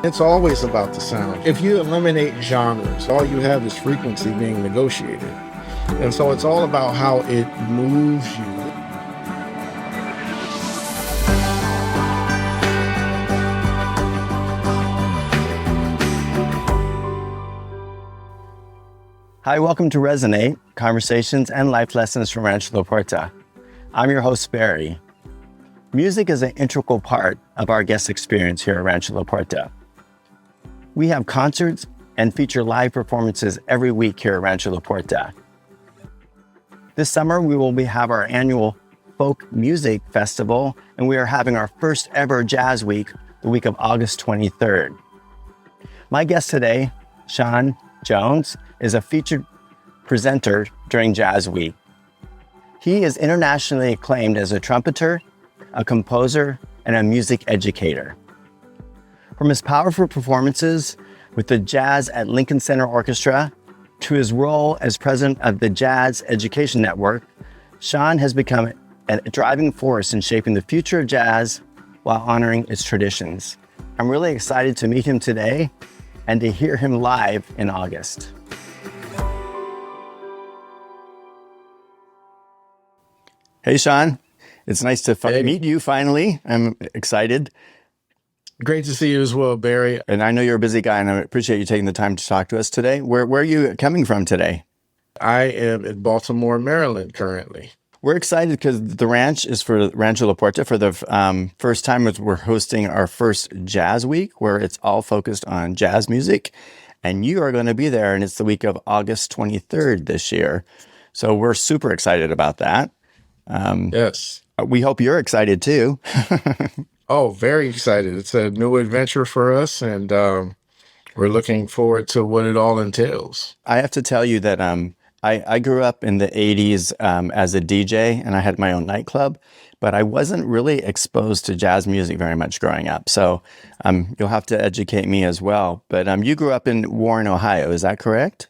It's always about the sound. If you eliminate genres, all you have is frequency being negotiated. And so it's all about how it moves you. Hi, welcome to Resonate, Conversations and Life Lessons from Rancho La Puerta. I'm your host, Barry. Music is an integral part of our guest experience here at Rancho La Puerta. We have concerts and feature live performances every week here at Rancho La Puerta. This summer, we will have our annual folk music festival, and we are having our first ever jazz week, the week of August 23rd. My guest today, Sean Jones, is a featured presenter during Jazz Week. He is internationally acclaimed as a trumpeter, a composer, and a music educator. From his powerful performances with the Jazz at Lincoln Center Orchestra to his role as president of the Jazz Education Network, Sean has become a driving force in shaping the future of jazz while honoring its traditions. I'm really excited to meet him today and to hear him live in August. Hey, Sean. It's nice to meet you finally. I'm excited. Great to see you as well, Barry. And I know you're a busy guy, and I appreciate you taking the time to talk to us today. Where are you coming from today? I am in Baltimore, Maryland currently. We're excited because the ranch is for Rancho La Puerta. For the first time, we're hosting our first Jazz Week, where it's all focused on jazz music. And you are going to be there, and it's the week of August 23rd this year. So we're super excited about that. Yes. We hope you're excited too. Oh, very excited. It's a new adventure for us, and we're looking forward to what it all entails. I have to tell you that I grew up in the 80s as a DJ, and I had my own nightclub, but I wasn't really exposed to jazz music very much growing up. So you'll have to educate me as well. But you grew up in Warren, Ohio. Is that correct?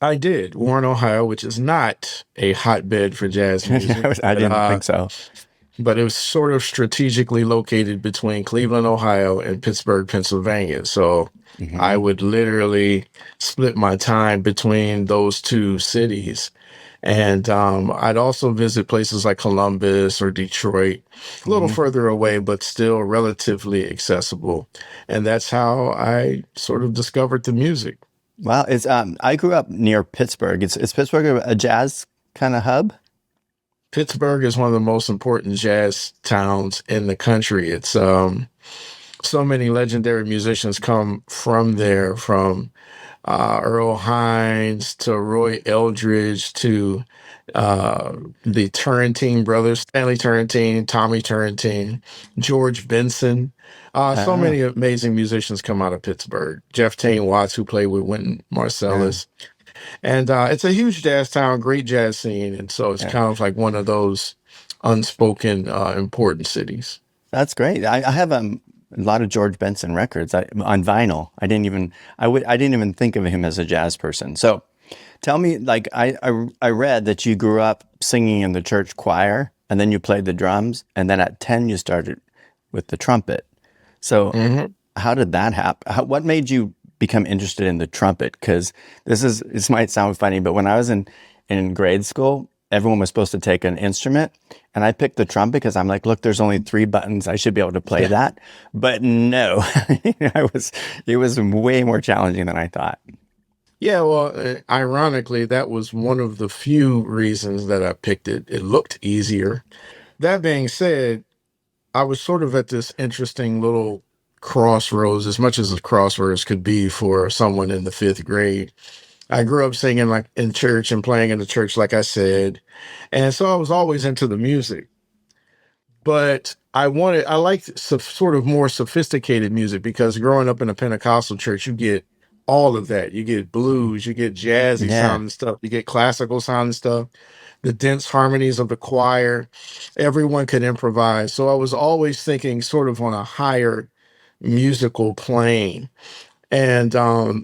I did. Warren, Ohio, which is not a hotbed for jazz music. I didn't think so. But it was sort of strategically located between Cleveland, Ohio, and Pittsburgh, Pennsylvania. So I would literally split my time between those two cities. And I'd also visit places like Columbus or Detroit, a little further away, but still relatively accessible. And that's how I sort of discovered the music. Wow. I grew up near Pittsburgh. Is Pittsburgh a jazz kind of hub? Pittsburgh is one of the most important jazz towns in the country. It's so many legendary musicians come from there, from Earl Hines to Roy Eldridge to the Turrentine brothers, Stanley Turrentine, Tommy Turrentine, George Benson. So many amazing musicians come out of Pittsburgh. Jeff Tain Watts, who played with Wynton Marsalis. And it's a huge jazz town, great jazz scene. And so it's kind of like one of those unspoken important cities. That's great. I have a lot of George Benson records on vinyl. I didn't even think of him as a jazz person. So tell me, like, I read that you grew up singing in the church choir, and then you played the drums, and then at 10 you started with the trumpet. So how did that happen? What made you become interested in the trumpet? Because this might sound funny, but when I was in grade school, everyone was supposed to take an instrument, and I picked the trumpet because I'm like, look, there's only 3 buttons. I should be able to play that. But no, it was way more challenging than I thought. Yeah, well, ironically, that was one of the few reasons that I picked it. It looked easier. That being said, I was sort of at this interesting little crossroads, as much as a crossroads could be for someone in the 5th grade. I grew up singing like in church and playing in the church, like I said. And so I was always into the music. But I liked sort of more sophisticated music, because growing up in a Pentecostal church, you get all of that. You get blues, you get jazzy sounding stuff, you get classical sounding stuff, the dense harmonies of the choir. Everyone could improvise. So I was always thinking sort of on a higher musical plane, and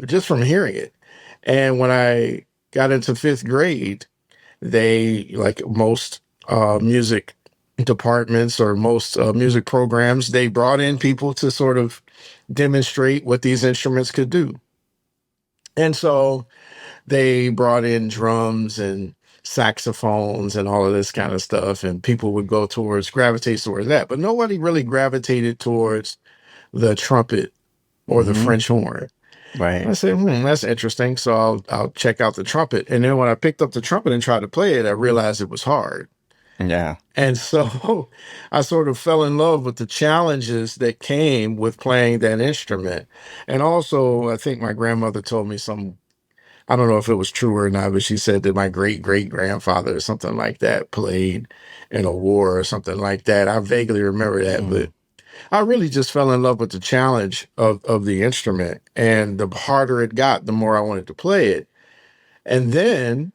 just from hearing it. And when I got into 5th grade, they, like most music departments or most music programs, they brought in people to sort of demonstrate what these instruments could do. And so they brought in drums and saxophones and all of this kind of stuff, and people would go towards gravitate towards that. But nobody really gravitated towards the trumpet or the Hmm. French horn. Right. I said, that's interesting. So I'll check out the trumpet. And then when I picked up the trumpet and tried to play it, I realized it was hard. Yeah. And so I sort of fell in love with the challenges that came with playing that instrument. And also, I think my grandmother told me some, I don't know if it was true or not, but she said that my great great grandfather or something like that played in a war or something like that. I vaguely remember that, Mm. but I really just fell in love with the challenge of the instrument. And the harder it got, the more I wanted to play it. And then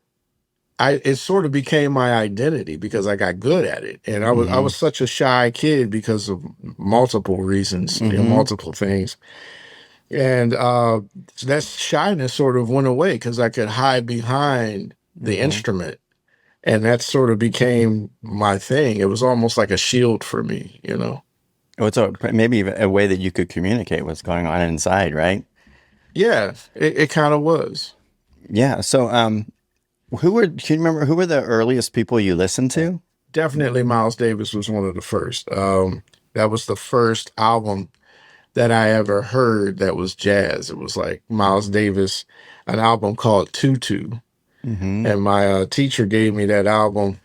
it sort of became my identity because I got good at it. And I Hmm. was such a shy kid because of multiple reasons, Hmm. multiple things. And that shyness sort of went away because I could hide behind the Hmm. instrument. And that sort of became my thing. It was almost like a shield for me. It's maybe even a way that you could communicate what's going on inside, right? Yeah, it kind of was. Yeah. So, can you remember who were the earliest people you listened to? Definitely Miles Davis was one of the first. That was the first album that I ever heard that was jazz. It was like Miles Davis, an album called Tutu. Hmm. And my teacher gave me that album,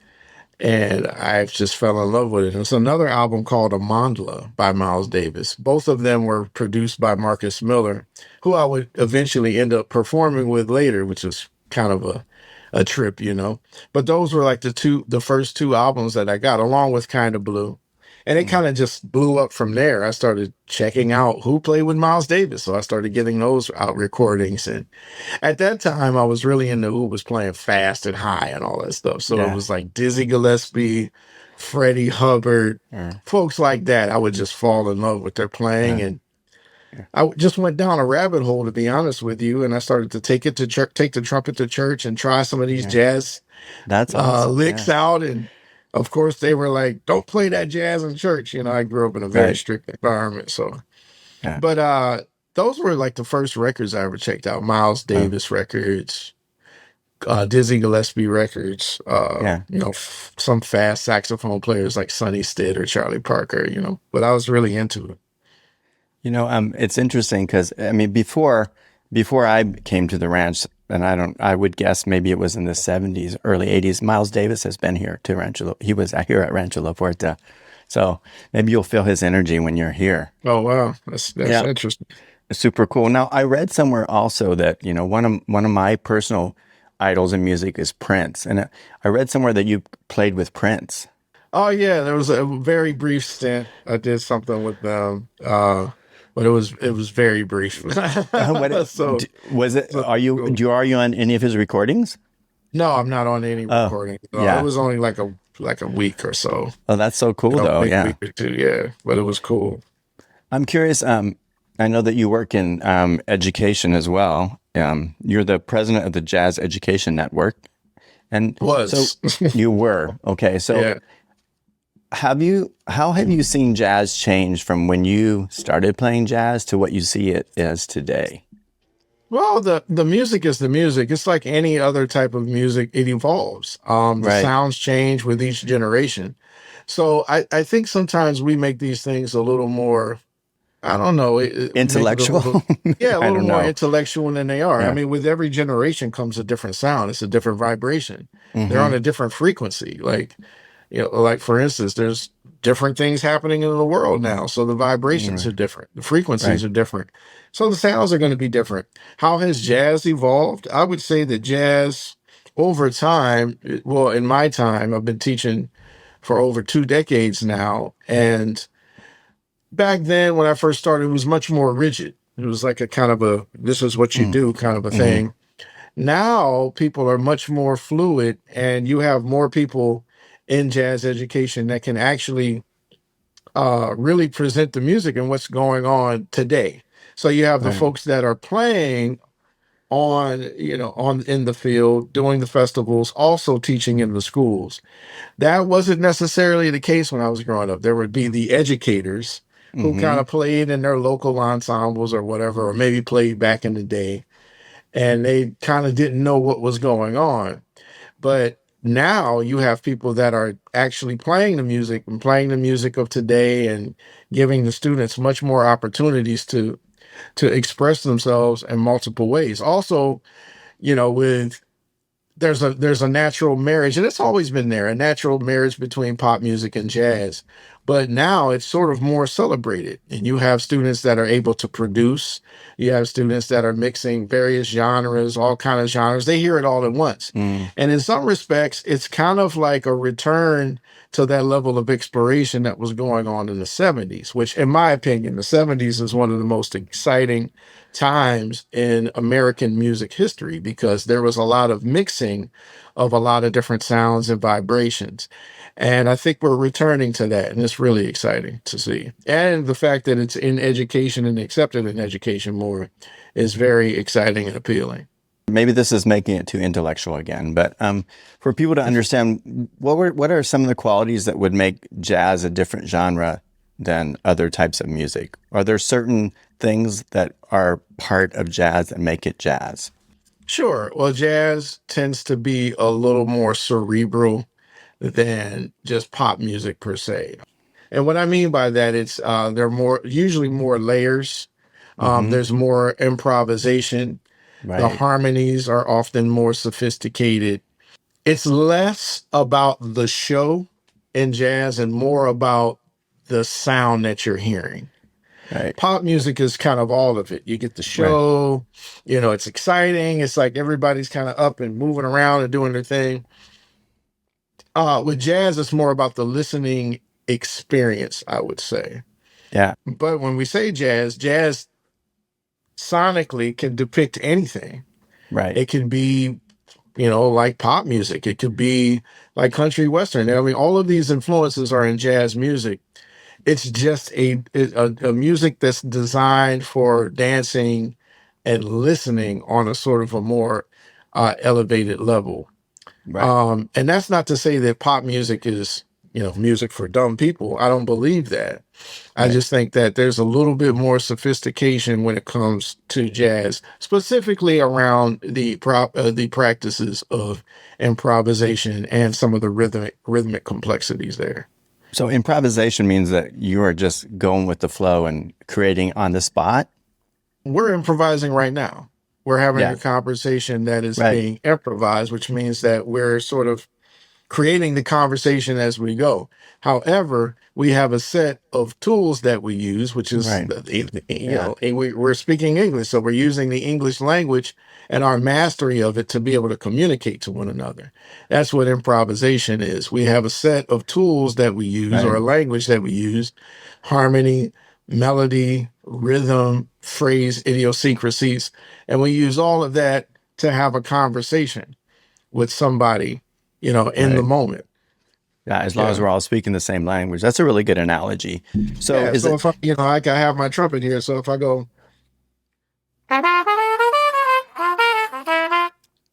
and I just fell in love with it. There's another album called Amandla by Miles Davis. Both of them were produced by Marcus Miller, who I would eventually end up performing with later, which was kind of a trip. But those were like the first two albums that I got, along with Kind of Blue. And it kind of just blew up from there. I started checking out who played with Miles Davis. So I started getting those out recordings. And at that time, I was really into who was playing fast and high and all that stuff. So it Yeah. was like Dizzy Gillespie, Freddie Hubbard, Yeah. folks like that. I would just fall in love with their playing. Yeah. And just went down a rabbit hole, to be honest with you. And I started to take it to church, take the trumpet to church and try some of these Yeah. jazz That's awesome. licks Yeah. out. And of course, they were like, don't play that jazz in church. I grew up in a very Right. strict environment. So, Yeah. but those were like the first records I ever checked out. Miles Oh, Davis records, Dizzy Gillespie records, yeah. some fast saxophone players like Sonny Stitt or Charlie Parker. But I was really into it. It's interesting because I mean, before I came to the ranch, and I would guess maybe it was in the '70s, early '80s. Miles Davis has been here to He was here at Rancho La Puerta, so maybe you'll feel his energy when you're here. Oh wow, that's Yeah, interesting. super cool. Now, I read somewhere also that one of my personal idols in music is Prince, and I read somewhere that you played with Prince. Oh yeah, there was a very brief stint. I did something with them, but it was very brief. so Was it? so Are you on any of his recordings? no, I'm not on any Oh, recording. It yeah. was only like a week or so, Oh, that's so cool, though. maybe a Yeah. week or two. Yeah, but it was cool. I'm curious. I know that you work in education as well. You're the president of the Jazz Education Network, and so Was you were okay. So yeah. how have you seen jazz change from when you started playing jazz to what you see it as today? Well, the music is the music. It's like any other type of music. It evolves. The Right. sounds change with each generation. So I think sometimes we make these things a little more, I don't know, we make it a Intellectual? little, yeah, a I little don't more know. intellectual than they are. I Yeah. mean, with every generation comes a different sound. It's a different vibration. They're on Hmm. a different frequency. Like for instance, there's different things happening in the world now. So the vibrations Right. are different. The frequencies Right. are different. So the sounds are going to be different. How has jazz evolved? I would say that jazz over time, well, in my time, I've been teaching for over 2 decades now. And back then when I first started, it was much more rigid. It was like a kind of this is what you do kind of a Mm-hmm. thing. Now people are much more fluid, and you have more people in jazz education that can actually really present the music and what's going on today. So you have the Right. folks that are playing on, on in the field, doing the festivals, also teaching in the schools. That wasn't necessarily the case when I was growing up. There would be the educators who kind Mm-hmm. of played in their local ensembles or whatever, or maybe played back in the day, and they kind of didn't know what was going on. But now you have people that are actually playing the music and playing the music of today and giving the students much more opportunities to express themselves in multiple ways. Also, with there's a natural marriage, and it's always been there, a natural marriage between pop music and jazz. But now it's sort of more celebrated, and you have students that are able to produce. You have students that are mixing various genres, all kind of genres. They hear it all at once, Mm, and in some respects, it's kind of like a return to that level of exploration that was going on in the 70s, which, in my opinion, the 70s is one of the most exciting times in American music history because there was a lot of mixing of a lot of different sounds and vibrations. And I think we're returning to that, and it's really exciting to see. And the fact that it's in education and accepted in education more is very exciting and appealing. maybe this is making it too intellectual again, but for people to understand, what are some of the qualities that would make jazz a different genre than other types of music? Are there certain things that are part of jazz that make it jazz? Sure. Well, jazz tends to be a little more cerebral than just pop music per se. And what I mean by that, it's there are usually more layers. Mm-hmm. There's more improvisation. The Right. harmonies are often more sophisticated. It's less about the show in jazz and more about the sound that you're hearing. Right. Pop music is kind of all of it. You get the Right. show, it's exciting. It's like everybody's kind of up and moving around and doing their thing. With jazz, it's more about the listening experience, I would say. Yeah. But when we say jazz sonically can depict anything. Right. It can be, like pop music. It could be like country western. I mean, all of these influences are in jazz music. It's just a music that's designed for dancing and listening on a sort of a more elevated level. Right. And that's not to say that pop music is, music for dumb people. I don't believe that. I Right. just think that there's a little bit more sophistication when it comes to jazz, specifically around the practices of improvisation and some of the rhythmic complexities there. So improvisation means that you are just going with the flow and creating on the spot. We're improvising right now. We're having Yeah. a conversation that is Right. being improvised, which means that we're sort of creating the conversation as we go. However, we have a set of tools that we use, which is, Right. Yeah. we're speaking English. So we're using the English language and our mastery of it to be able to communicate to one another. That's what improvisation is. We have a set of tools that we use or Right. a language that we use, harmony, melody, rhythm, phrase, idiosyncrasies. And we use all of that to have a conversation with somebody, in the Right. moment. Yeah. As long as Yeah. we're all speaking the same language, that's a really good analogy. So Yeah. is So it? if I can have my trumpet here. So if I go,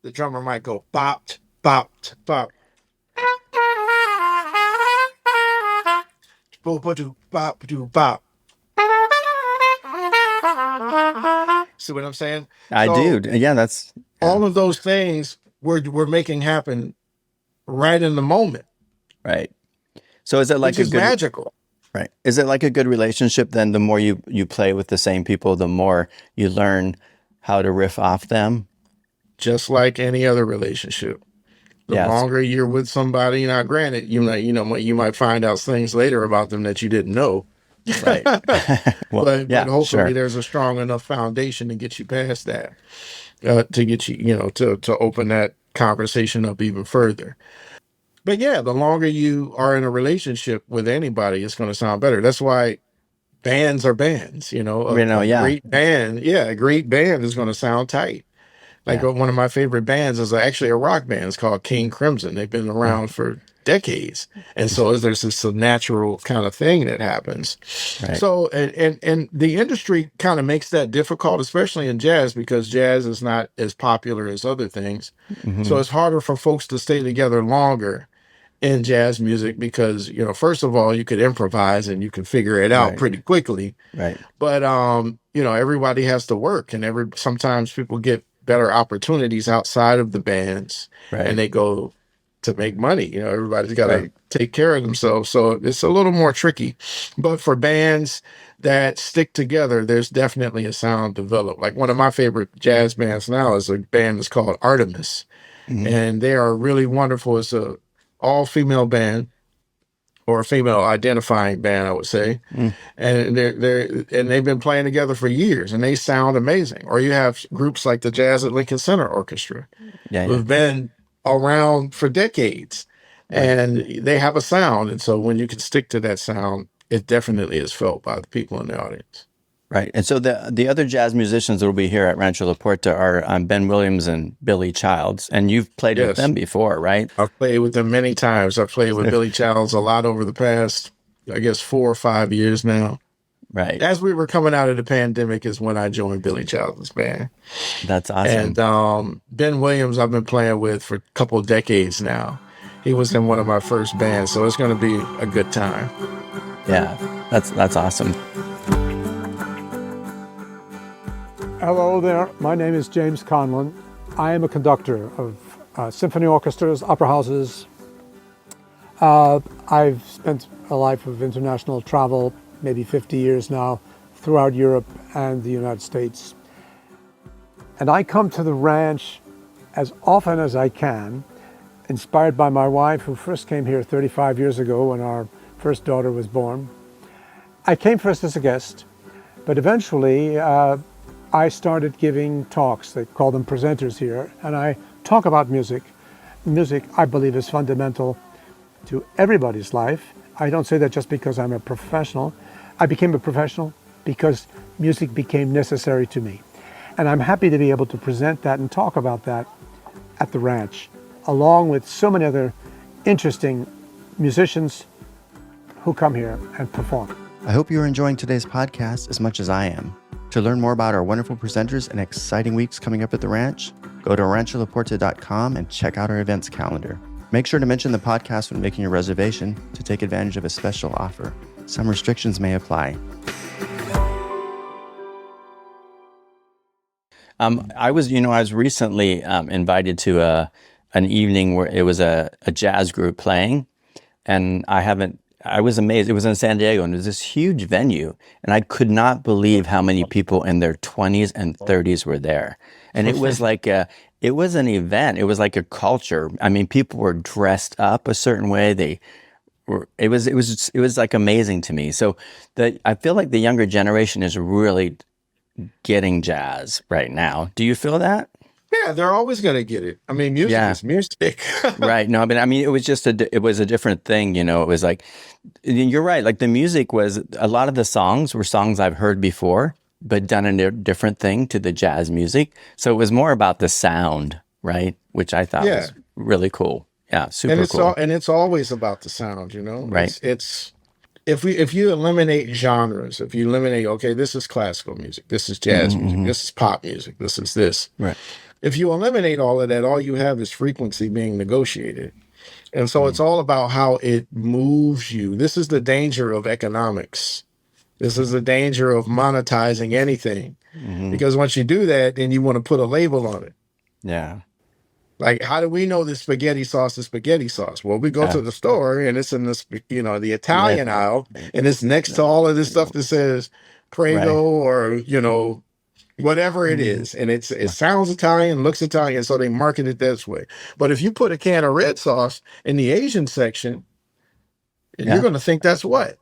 the drummer might go bop, bop, bop, bop, bop, bop. See what I'm saying? I So do. Yeah. That's. Yeah. all of those things we're making happen right in the moment, Right. So is it like which a is good? magical. Right. Is it like a good relationship then? The more you play with the same people, the more you learn how to riff off them. Just like any other relationship. The Yes. longer you're with somebody, now granted, you might find out things later about them that you didn't know. Right. Well. But Yeah. hopefully Sure. there's a strong enough foundation to get you past that, to get you, to open that conversation up even further. But yeah, the longer you are in a relationship with anybody, it's going to sound better. That's why bands are bands. A Yeah. great band, yeah, a great band is going to sound tight. Like Yeah. one of my favorite bands is actually a rock band. It's called King Crimson. They've been Oh, around for decades. And so there's this natural kind of thing that happens. Right. So, and the industry kind of makes that difficult, especially in jazz, because jazz is not as popular as other things. So it's harder for folks to stay together longer in jazz music because, first of all, you could improvise and you can figure it out pretty quickly. Right. But, everybody has to work, and sometimes people get better opportunities outside of the bands, and they go to make money. Everybody's got to take care of themselves. So it's a little more tricky. But for bands that stick together, there's definitely a sound developed. Like one of my favorite jazz bands now is a band that's called Artemis. And they are really wonderful. It's a all-female band, or a female identifying band, I would say. And they've been playing together for years, and they sound amazing. Or you have groups like the Jazz at Lincoln Center Orchestra, who've been around for decades, and they have a sound. And so when you can stick to that sound, it definitely is felt by the people in the audience. Right. And so the other jazz musicians that will be here at Rancho La Puerta are Ben Williams and Billy Childs. And you've played with them before, right? I've played with them many times. I've played with Billy Childs a lot over the past, I guess, 4 or 5 years now. Right. As we were coming out of the pandemic is when I joined Billy Childs' band. That's awesome. And Ben Williams I've been playing with for a couple of decades now. He was in one of my first bands, so it's going to be a good time. Yeah, that's awesome. Hello there, my name is James Conland. I am a conductor of symphony orchestras, opera houses. I've spent a life of international travel, maybe 50 years now, throughout Europe and the United States. And I come to the ranch as often as I can, inspired by my wife, who first came here 35 years ago when our first daughter was born. I came first as a guest, but eventually I started giving talks. They call them presenters here, and I talk about music. Music, I believe, is fundamental to everybody's life. I don't say that just because I'm a professional. I became a professional because music became necessary to me. And I'm happy to be able to present that and talk about that at the ranch, along with so many other interesting musicians who come here and perform. I hope you're enjoying today's podcast as much as I am. To learn more about our wonderful presenters and exciting weeks coming up at the ranch, go to rancholapuerta.com and check out our events calendar. Make sure to mention the podcast when making your reservation to take advantage of a special offer. Some restrictions may apply. I was recently invited to an evening where it was a jazz group playing, and I was amazed. It was in San Diego, and it was this huge venue, and I could not believe how many people in their 20s and 30s were there. And it was it was an event. It was like a culture. I mean, people were dressed up a certain way. It was like amazing to me. So I feel like the younger generation is really getting jazz right now. Do you feel that? Yeah, they're always going to get it. I mean, music is music. Right. No, I mean, it was just it was a different thing, It was like, you're right. Like the music was, a lot of the songs were songs I've heard before, but done in a different thing to the jazz music. So it was more about the sound, right? Which I thought was really cool. Yeah, super cool. And it's always about the sound, Right. It's if you eliminate genres, if you eliminate, okay, this is classical music, this is jazz music, this is pop music, this is this. Right. If you eliminate all of that, all you have is frequency being negotiated. And so it's all about how it moves you. This is the danger of economics. This is the danger of monetizing anything. Because once you do that, then you want to put a label on it. Yeah. Like, how do we know the spaghetti sauce is spaghetti sauce? Well, we go to the store and it's in the Italian aisle, and it's next to all of this stuff that says Prego or, whatever it is. And it sounds Italian, looks Italian, so they market it this way. But if you put a can of red sauce in the Asian section, you're going to think that's what?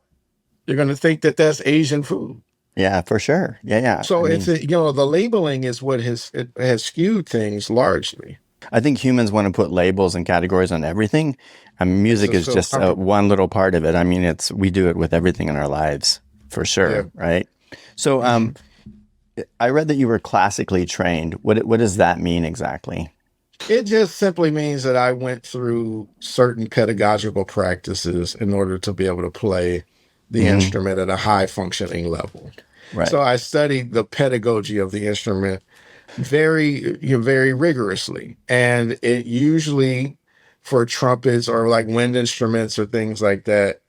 You're going to think that that's Asian food. Yeah, for sure. Yeah. So the labeling is what has skewed things largely. I think humans want to put labels and categories on everything. And music is just one little part of it. I mean, we do it with everything in our lives, for sure, right? So I read that you were classically trained. What does that mean exactly? It just simply means that I went through certain pedagogical practices in order to be able to play the Hmm. instrument at a high functioning level. Right. So I studied the pedagogy of the instrument very rigorously, and it usually for trumpets or like wind instruments or things like that,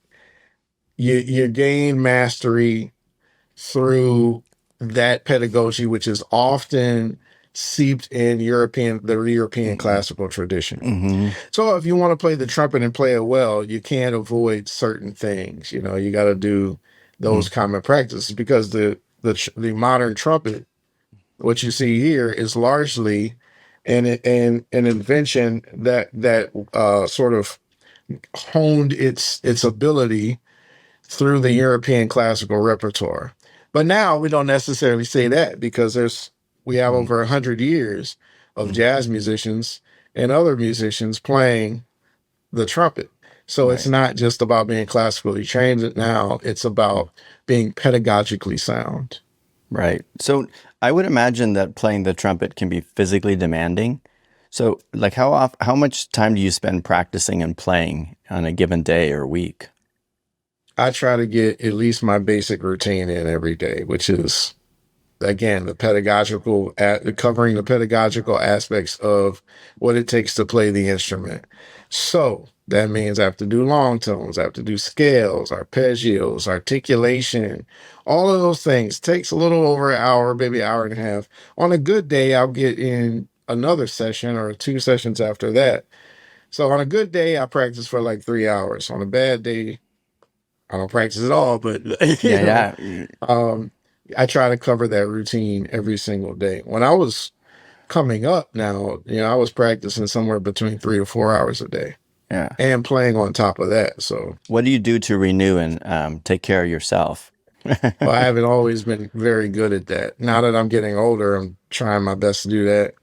you gain mastery through that pedagogy, which is often seeped in the European classical tradition. Hmm. So if you want to play the trumpet and play it well, you can't avoid certain things. You got to do those common practices because the modern trumpet, what you see here, is largely an invention that sort of honed its ability through the European classical repertoire. But now we don't necessarily say that because we have over 100 years of jazz musicians and other musicians playing the trumpet. So it's Right. not just about being classically trained now, it's about being pedagogically sound. Right. So I would imagine that playing the trumpet can be physically demanding. So, like, how much time do you spend practicing and playing on a given day or week? I try to get at least my basic routine in every day, which is again covering the pedagogical aspects of what it takes to play the instrument. So that means I have to do long tones, I have to do scales, arpeggios, articulation, all of those things. Takes a little over an hour, maybe an hour and a half. On a good day, I'll get in another session or two sessions after that. So on a good day, I practice for like 3 hours. On a bad day, I don't practice at all, but you know, Yeah, yeah. um, I try to cover that routine every single day. When I was coming up now, I was practicing somewhere between 3 to 4 hours a day Yeah. and playing on top of that. So, What do you do to renew and take care of yourself? well, I haven't always been very good at that. Now that I'm getting older, I'm trying my best to do that.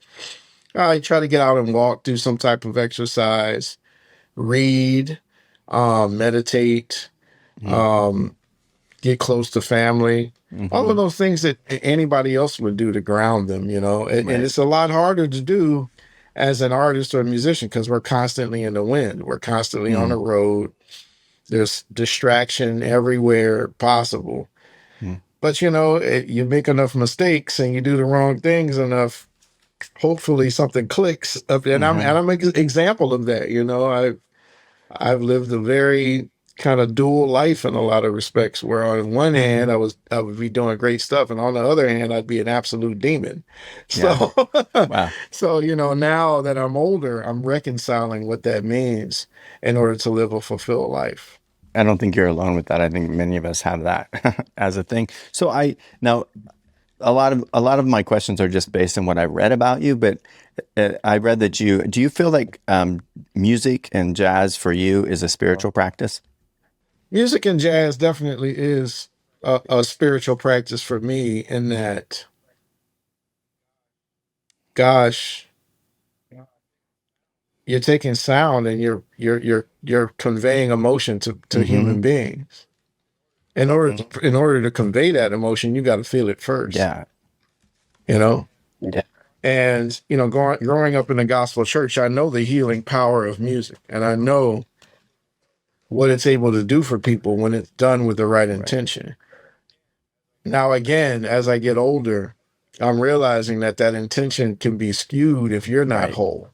I try to get out and walk, do some type of exercise, read, meditate, um, get close to family, all of Mm-hmm. those things that anybody else would do to ground them, and Right. it's a lot harder to do as an artist or a musician because we're constantly in the wind, we're constantly on the Mm-hmm. road, there's distraction everywhere possible. But you make enough mistakes and you do the wrong things enough, hopefully something clicks up, and i'm Mm-hmm. and i'm an example of that. I've lived a very kind of dual life in a lot of respects, where on one hand I would be doing great stuff, and on the other hand I'd be an absolute demon. Yeah. So Wow. so now that I'm older, I'm reconciling what that means in order to live a fulfilled life. I don't think you're alone with that. I think many of us have that as a thing. So I now a lot of my questions are just based on what I read about you, but I read that do you feel like music and jazz for you is a spiritual practice? Music and jazz definitely is a spiritual practice for me, in that, gosh, you're taking sound and you're conveying emotion to Mm-hmm. human beings. In order to convey that emotion, you got to feel it first, Yeah. you know. Yeah. And growing up in the gospel church, I know the healing power of music, and I know what it's able to do for people when it's done with the right Right. intention. Now, again, as I get older, I'm realizing that intention can be skewed if you're not Right. whole.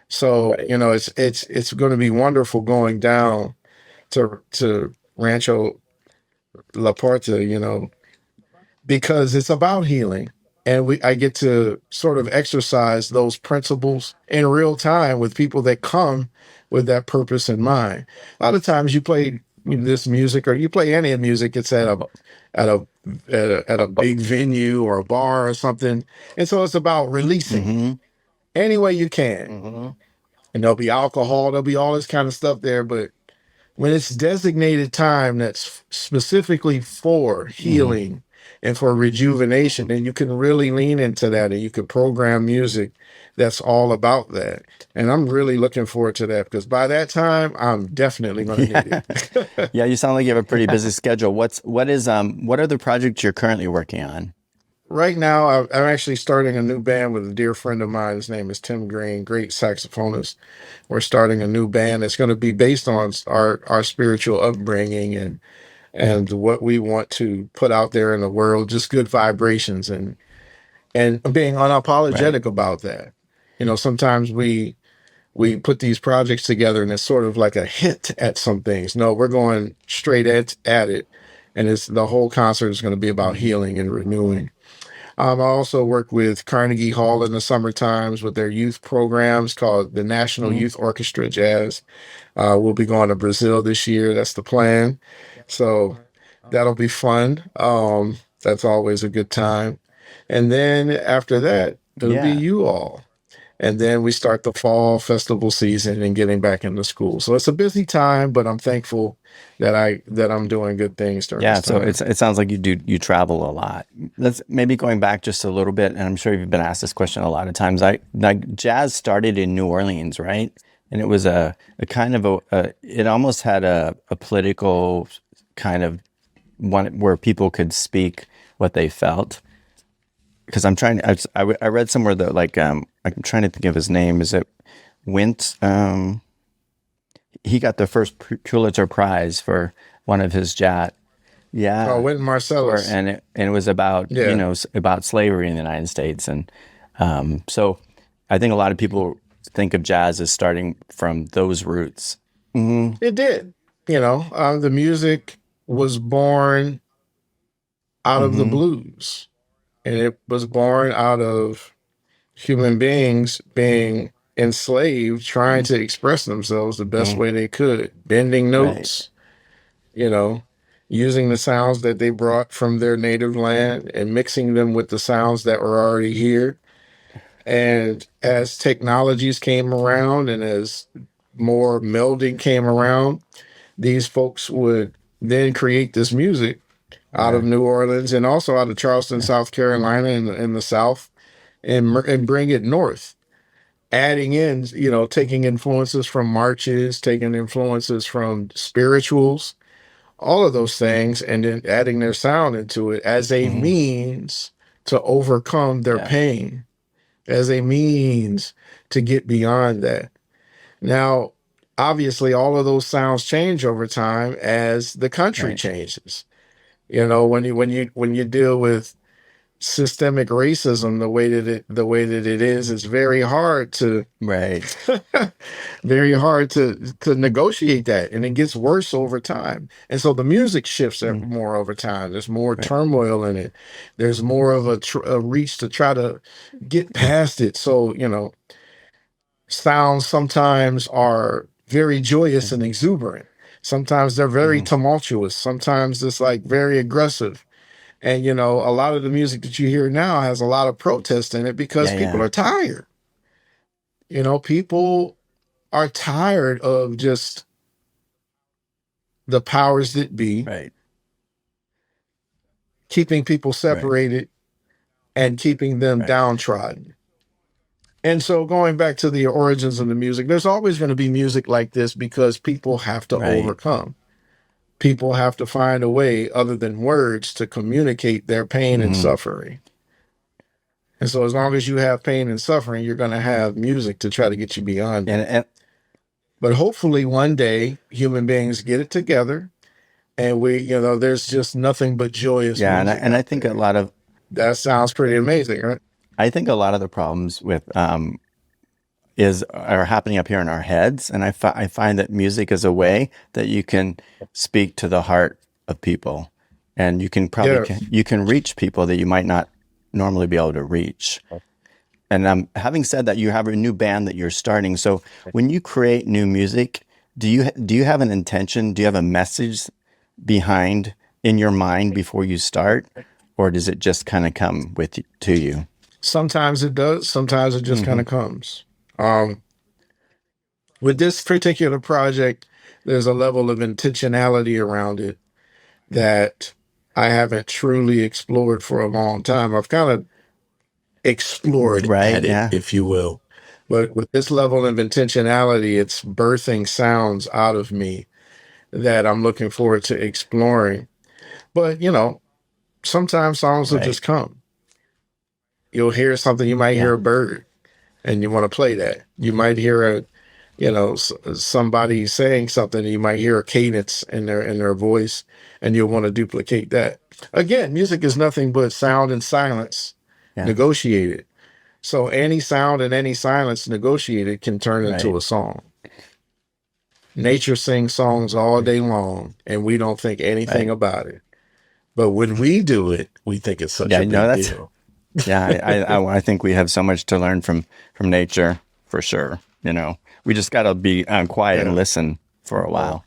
So, Right. it's going to be wonderful going down to Rancho La Puerta, because it's about healing. And I get to sort of exercise those principles in real time with people that come with that purpose in mind. A lot of times you play this music, or you play any music, it's at a at a big venue or a bar or something. And so it's about releasing Mm-hmm. any way you can. Mm-hmm. And there'll be alcohol, there'll be all this kind of stuff there, but when it's designated time that's specifically for Mm-hmm. healing and for rejuvenation, then you can really lean into that, and you can program music that's all about that. And I'm really looking forward to that, because by that time I'm definitely going to need Yeah. it. Yeah. You sound like you have a pretty busy schedule. What are the projects you're currently working on? right now, I'm actually starting a new band with a dear friend of mine. His name is Tim Green, great saxophonist. We're starting a new band that's going to be based on our spiritual upbringing and what we want to put out there in the world, just good vibrations and being Right. unapologetic about that. Sometimes we put these projects together and it's sort of like a hint at some things. No, we're going straight at it. And it's the whole concert is going to be about Mhm. healing and renewing. I also work with Carnegie Hall in the summer times with their youth programs called the National Mhm. Youth Orchestra Jazz. We'll be going to Brazil this year. That's the plan. So that'll be fun. That's always a good time. And then after that, it'll be Yeah. you all. And then we start the fall festival season and getting back into school. So it's a busy time, but I'm thankful that I'm doing good things during Yeah, this so time. it sounds like you travel a lot. Let's maybe going back just a little bit, and I'm sure you've been asked this question a lot of times. I like jazz started in New Orleans, right? And it was a kind of it almost had a political kind of one where people could speak what they felt. Because I'm trying, I read somewhere that like I'm trying to think of his name. Is it Wint? He got the first Pulitzer Prize for one of his jazz. Oh, Yeah, Wynton for Marsalis. and it was about Yeah. about slavery in the United States, and so I think a lot of people think of jazz as starting from those roots. Hmm. It did. The music was born out of the Hmm. blues, and it was born out of human beings being enslaved, trying to express themselves the best way they could, bending Right. notes, you know, using the sounds that they brought from their native land and mixing them with the sounds that were already here. And as technologies came around and as more melding came around, these folks would then create this music out of Right. New Orleans and also out of Charleston, South Carolina, in the South, and bring it north, adding in, taking influences from marches, taking influences from spirituals, all of those things, and then adding their sound into it as a Hmm. means to overcome their Yeah. pain, as a means to get beyond that. Now, obviously, all of those sounds change over time as the country Right. changes. When you deal with systemic racism the way that it is, it's very hard to Right. very hard to negotiate that, and it gets worse over time. And so the music shifts Mm. more over time. There's more Right. turmoil in it. There's more of a reach to try to get past it. So sounds sometimes are very joyous and exuberant. Sometimes they're very Hmm. tumultuous. Sometimes it's like very aggressive. And a lot of the music that you hear now has a lot of protest in it because Yeah. people Yeah. are tired. People are tired of just the powers that be Right. keeping people Right. separated and keeping them Right. downtrodden. And so going back to the origins of the music, there's always going to be music like this because people have to Right. overcome. People have to find a way other than words to communicate their pain and Hmm. suffering. And so as long as you have pain and suffering, you're going to have music to try to get you beyond And that. But hopefully one day human beings get it together and there's just nothing but joyous yeah, music and I out think a there. lot of That sounds pretty amazing, right? I think a lot of the problems with is are happening up here in our heads, and I find that music is a way that you can speak to the heart of people, and you can Yes. you can reach people that you might not normally be able to reach. And having said that, you have a new band that you're starting. So when you create new music, do you have an intention? Do you have a message behind in your mind before you start, or does it just kind of come to you? Sometimes it does. Sometimes it just kind Hmm. of comes. Um, with this particular project, there's a level of intentionality around it that I haven't truly explored for a long time. I've kind of explored Right? at it, Yeah. if you will. But with this level of intentionality, it's birthing sounds out of me that I'm looking forward to exploring. But, sometimes songs will Right. just come. you'll hear something. You might hear a bird, and you want to play that. You might hear somebody saying something. And you might hear a cadence in their voice, and you'll want to duplicate that. Again, music is nothing but sound and silence negotiated. So any sound and any silence negotiated can turn into a song. Nature sings songs all day long, and we don't think anything about it. But when we do it, we think it's such a big deal. I think we have so much to learn from nature, for sure. We just got to be quiet and listen for a while.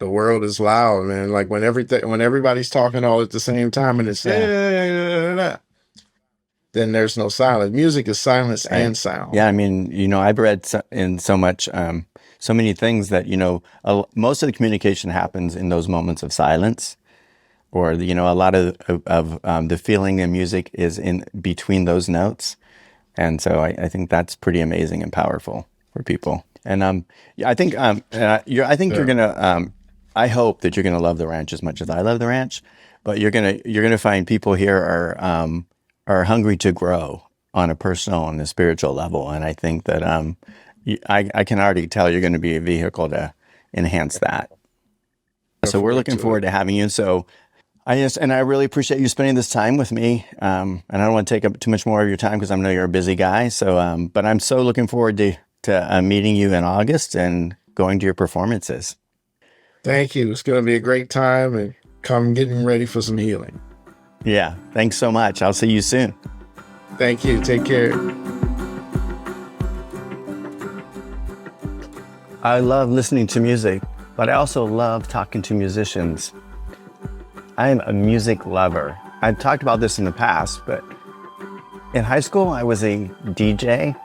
The world is loud, man. Like when everybody's talking all at the same time, and it's then there's no silence. Music is silence and sound. Yeah, I mean, I've read in so many things that most of the communication happens in those moments of silence. Or a lot of the feeling in music is in between those notes, and so I think that's pretty amazing and powerful for people. And I think you're gonna. I hope that you're gonna love the ranch as much as I love the ranch, but you're gonna find people here are hungry to grow on a personal and a spiritual level, and I think that I can already tell you're going to be a vehicle to enhance that. So we're looking forward to having you. So I really appreciate you spending this time with me. And I don't want to take up too much more of your time because I know you're a busy guy. So, but I'm so looking forward to meeting you in August and going to your performances. Thank you. It's going to be a great time, and come getting ready for some healing. Yeah. Thanks so much. I'll see you soon. Thank you. Take care. I love listening to music, but I also love talking to musicians. I am a music lover. I've talked about this in the past, but in high school, I was a DJ.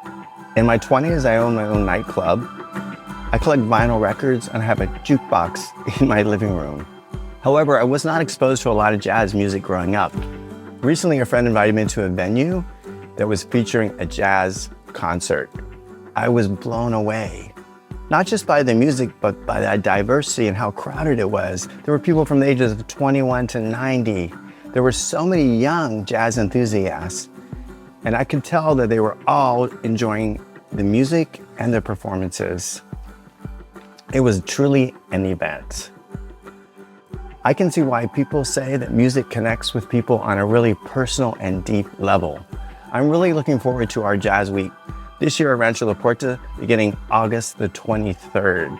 In my 20s, I owned my own nightclub. I collect vinyl records and I have a jukebox in my living room. However, I was not exposed to a lot of jazz music growing up. Recently, a friend invited me to a venue that was featuring a jazz concert. I was blown away. Not just by the music, but by the diversity and how crowded it was. There were people from the ages of 21 to 90. There were so many young jazz enthusiasts. And I could tell that they were all enjoying the music and the performances. It was truly an event. I can see why people say that music connects with people on a really personal and deep level. I'm really looking forward to our Jazz Week this year at Rancho La Puerta, beginning August the 23rd.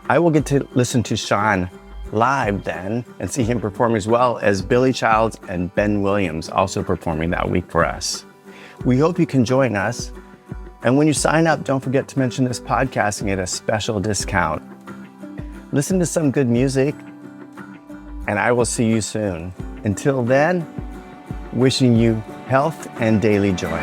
I will get to listen to Sean live then and see him perform, as well as Billy Childs and Ben Williams also performing that week for us. We hope you can join us. And when you sign up, don't forget to mention this podcast and get a special discount. Listen to some good music, and I will see you soon. Until then, wishing you health and daily joy.